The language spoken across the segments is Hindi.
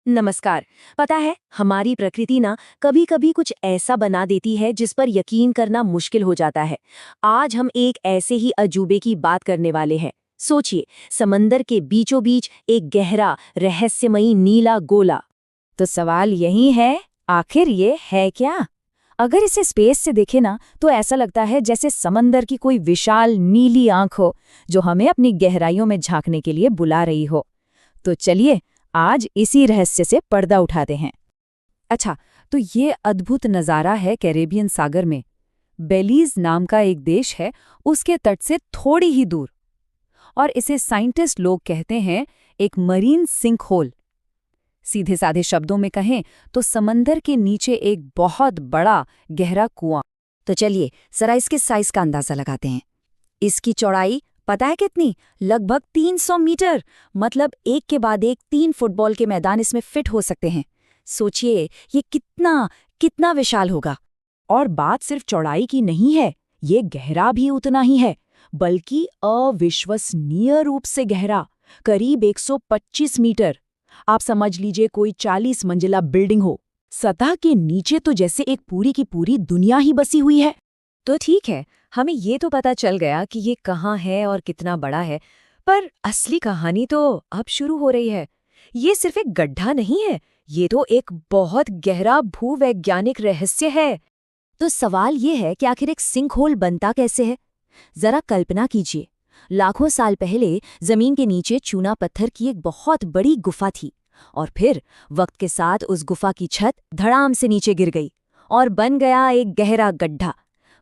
नमस्कार। पता है, हमारी प्रकृति ना कभी कभी कुछ ऐसा बना देती है जिस पर यकीन करना मुश्किल हो जाता है। आज हम एक ऐसे ही अजूबे की बात करने वाले हैं। सोचिए, समंदर के बीचों बीच एक गहरा रहस्यमयी नीला गोला। तो सवाल यही है, आखिर ये है क्या? अगर इसे स्पेस से देखे ना तो ऐसा लगता है जैसे समंदर की कोई विशाल नीली आंख हो जो हमें अपनी गहराइयों में झांकने के लिए बुला रही हो। तो चलिए आज इसी रहस्य से पर्दा उठाते हैं। अच्छा, तो ये अद्भुत नज़ारा है कैरेबियन सागर में। बेलीज नाम का एक देश है, उसके तट से थोड़ी ही दूर। और इसे साइंटिस्ट लोग कहते हैं एक मरीन सिंक होल। सीधे साधे शब्दों में कहें तो समंदर के नीचे एक बहुत बड़ा गहरा कुआं। तो चलिए जरा इसके साइज का अंदाजा लगाते हैं। इसकी चौड़ाई पता है कितनी? लगभग 300 मीटर। मतलब एक के बाद एक 3 फुटबॉल के मैदान इसमें फिट हो सकते हैं। सोचिए ये कितना कितना विशाल होगा। और बात सिर्फ चौड़ाई की नहीं है, ये गहरा भी उतना ही है, बल्कि अविश्वसनीय रूप से गहरा, करीब 125 मीटर। आप समझ लीजिए कोई 40 मंजिला बिल्डिंग हो। सतह के नीचे तो जैसे एक पूरी की पूरी दुनिया ही बसी हुई है। तो ठीक है, हमें ये तो पता चल गया कि ये कहाँ है और कितना बड़ा है, पर असली कहानी तो अब शुरू हो रही है। ये सिर्फ एक गड्ढा नहीं है, ये तो एक बहुत गहरा भूवैज्ञानिक रहस्य है। तो सवाल ये है कि आखिर एक सिंक होल बनता कैसे है? जरा कल्पना कीजिए, लाखों साल पहले जमीन के नीचे चूना पत्थर की एक बहुत बड़ी गुफा थी, और फिर वक्त के साथ उस गुफा की छत धड़ाम से नीचे गिर गई और बन गया एक गहरा गड्ढा।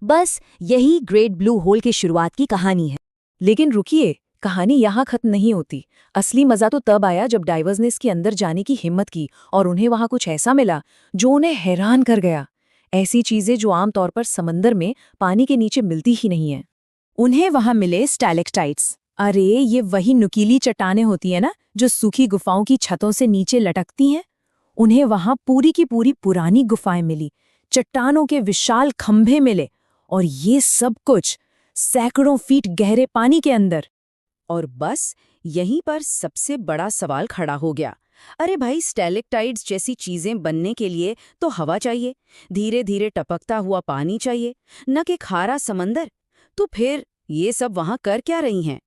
बस यही ग्रेट ब्लू होल की शुरुआत की कहानी है। लेकिन रुकिए, कहानी यहाँ खत्म नहीं होती। असली मजा तो तब आया जब डाइवर्स ने इसके अंदर जाने की हिम्मत की और उन्हें वहाँ कुछ ऐसा मिला जो उन्हें हैरान कर गया। ऐसी चीजें जो आमतौर पर समंदर में पानी के नीचे मिलती ही नहीं है। उन्हें वहाँ मिले स्टैलेक्टाइट्स। अरे ये वही नुकीली चट्टानें होती है ना जो सूखी गुफाओं की छतों से नीचे लटकती हैं। उन्हें वहाँ पूरी की पूरी पुरानी गुफाएं मिली, चट्टानों के विशाल खंभे मिले, और ये सब कुछ सैकड़ों फीट गहरे पानी के अंदर। और बस यहीं पर सबसे बड़ा सवाल खड़ा हो गया। अरे भाई, स्टैलेक्टाइट्स जैसी चीजें बनने के लिए तो हवा चाहिए, धीरे धीरे टपकता हुआ पानी चाहिए, न कि खारा समंदर। तो फिर ये सब वहां कर क्या रही हैं?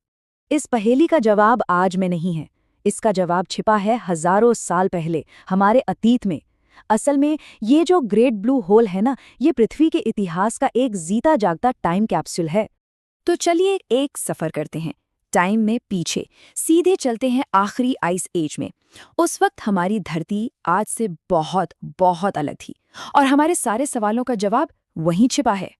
इस पहेली का जवाब आज में नहीं है। इसका जवाब छिपा है हजारों साल पहले, हमारे अतीत में। असल में ये जो ग्रेट ब्लू होल है ना, ये पृथ्वी के इतिहास का एक जीता जागता टाइम कैप्सूल है। तो चलिए एक सफर करते हैं टाइम में पीछे, सीधे चलते हैं आखिरी आइस एज में। उस वक्त हमारी धरती आज से बहुत बहुत अलग थी, और हमारे सारे सवालों का जवाब वहीं छिपा है।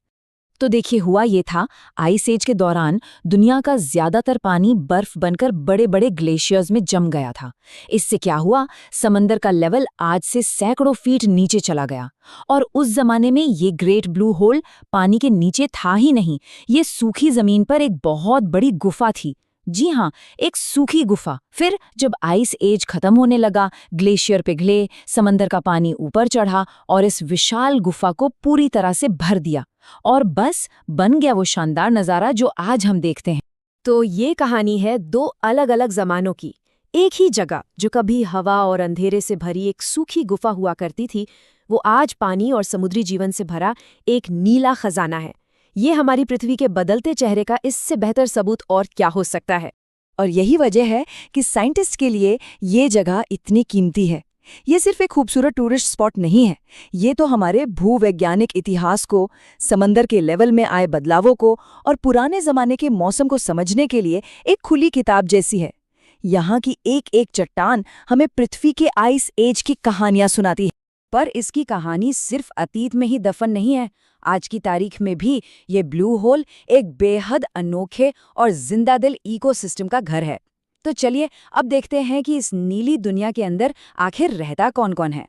तो देखिए, हुआ ये था, आइस एज के दौरान दुनिया का ज्यादातर पानी बर्फ बनकर बड़े बड़े ग्लेशियर्स में जम गया था। इससे क्या हुआ, समंदर का लेवल आज से सैकड़ों फीट नीचे चला गया। और उस जमाने में ये ग्रेट ब्लू होल पानी के नीचे था ही नहीं, ये सूखी जमीन पर एक बहुत बड़ी गुफा थी। जी हाँ, एक सूखी गुफा। फिर जब आइस एज खत्म होने लगा, ग्लेशियर पिघले, समंदर का पानी ऊपर चढ़ा और इस विशाल गुफा को पूरी तरह से भर दिया, और बस बन गया वो शानदार नज़ारा जो आज हम देखते हैं। तो ये कहानी है दो अलग अलग जमानों की। एक ही जगह जो कभी हवा और अंधेरे से भरी एक सूखी गुफा हुआ करती थी, वो आज पानी और समुद्री जीवन से भरा एक नीला खजाना है। ये हमारी पृथ्वी के बदलते चेहरे का इससे बेहतर सबूत और क्या हो सकता है। और यही वजह है कि साइंटिस्ट के लिए ये जगह इतनी कीमती है। ये सिर्फ एक खूबसूरत टूरिस्ट स्पॉट नहीं है, ये तो हमारे भूवैज्ञानिक इतिहास को, समंदर के लेवल में आए बदलावों को और पुराने जमाने के मौसम को समझने के लिए एक खुली किताब जैसी है। यहाँ की एक एक चट्टान हमें पृथ्वी के आइस एज की कहानियां सुनाती है। पर इसकी कहानी सिर्फ अतीत में ही दफन नहीं है। आज की तारीख में भी ये ब्लू होल एक बेहद अनोखे और जिंदादिल इकोसिस्टम का घर है। तो चलिए अब देखते हैं कि इस नीली दुनिया के अंदर आखिर रहता कौन कौन है।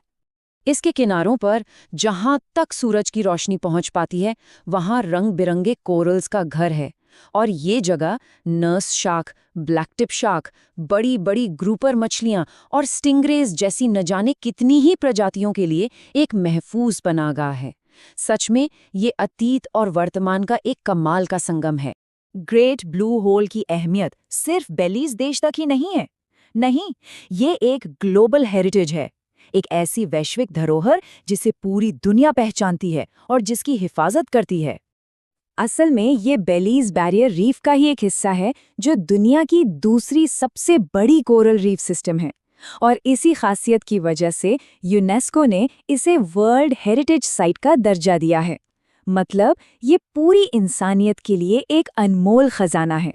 इसके किनारों पर जहां तक सूरज की रोशनी पहुंच पाती है, वहां रंग बिरंगे कोरल्स का घर है। और ये जगह nurse shark, black tip shark, बड़ी बड़ी ग्रुपर मछलियां और स्टिंग्रेज जैसी न जाने कितनी ही प्रजातियों के लिए एक महफूज पनाहगाह है। सच में ये अतीत और वर्तमान का एक कमाल का संगम है। ग्रेट ब्लू होल की अहमियत सिर्फ बेलीज देश तक ही नहीं है। नहीं, ये एक ग्लोबल हेरिटेज है। एक ऐसी वैश्विक धरोहर जिसे पूरी दुनिया पहचानती है और जिसकी हिफाजत करती है। असल में ये बेलीज बैरियर रीफ का ही एक हिस्सा है जो दुनिया की दूसरी सबसे बड़ी कोरल रीफ सिस्टम है, और इसी खासियत की वजह से यूनेस्को ने इसे वर्ल्ड हेरिटेज साइट का दर्जा दिया है। मतलब ये पूरी इंसानियत के लिए एक अनमोल खजाना है।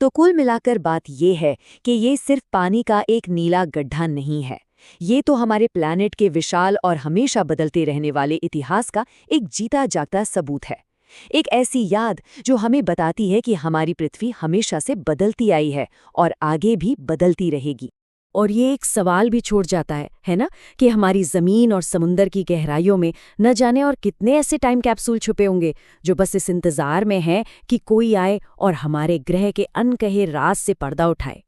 तो कुल मिलाकर बात ये है कि ये सिर्फ पानी का एक नीला गड्ढा नहीं है, ये तो हमारे प्लैनेट के विशाल और हमेशा बदलते रहने वाले इतिहास का एक जीता जागता सबूत है। एक ऐसी याद जो हमें बताती है कि हमारी पृथ्वी हमेशा से बदलती आई है और आगे भी बदलती रहेगी। और ये एक सवाल भी छोड़ जाता है ना, कि हमारी ज़मीन और समुंदर की गहराइयों में न जाने और कितने ऐसे टाइम कैप्सूल छुपे होंगे जो बस इस इंतज़ार में हैं कि कोई आए और हमारे ग्रह के अनकहे राज से पर्दा उठाए।